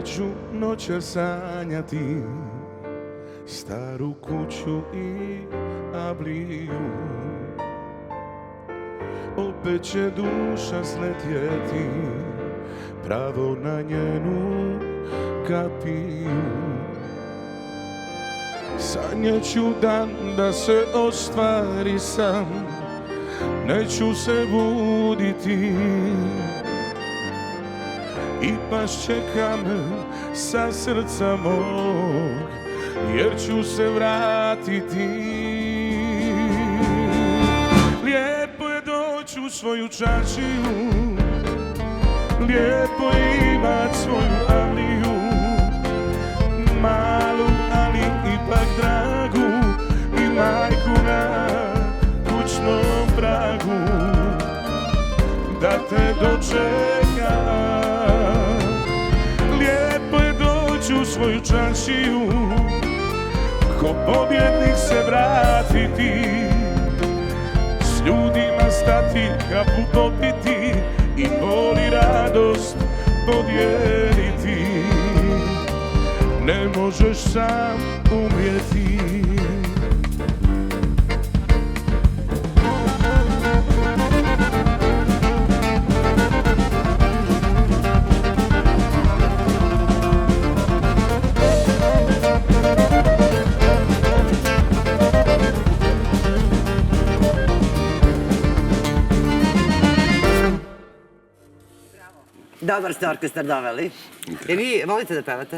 ću noćas sanjati staru kuću i Abliju. Opet će duša sletjeti pravo na njenu kapiju. Sanjaću dan da se ostvari san, neću se buditi i pašće kamen sa srca mog, jer ću se vratiti. Lijepo je doći u svoju čaršiju, lijepo je imat svoju Abliju, malu ali ipak dragu, i majku na kućnom pragu, da te dočeka. Lijepo je doći u svoju čaršiju, ko pobjednik se vratiti, s ljudima stati, kafu popiti i bol i radost podijeliti. Ne možeš sam umrijeti. Dobar ste orkestar doveli. I vi volite da pevate?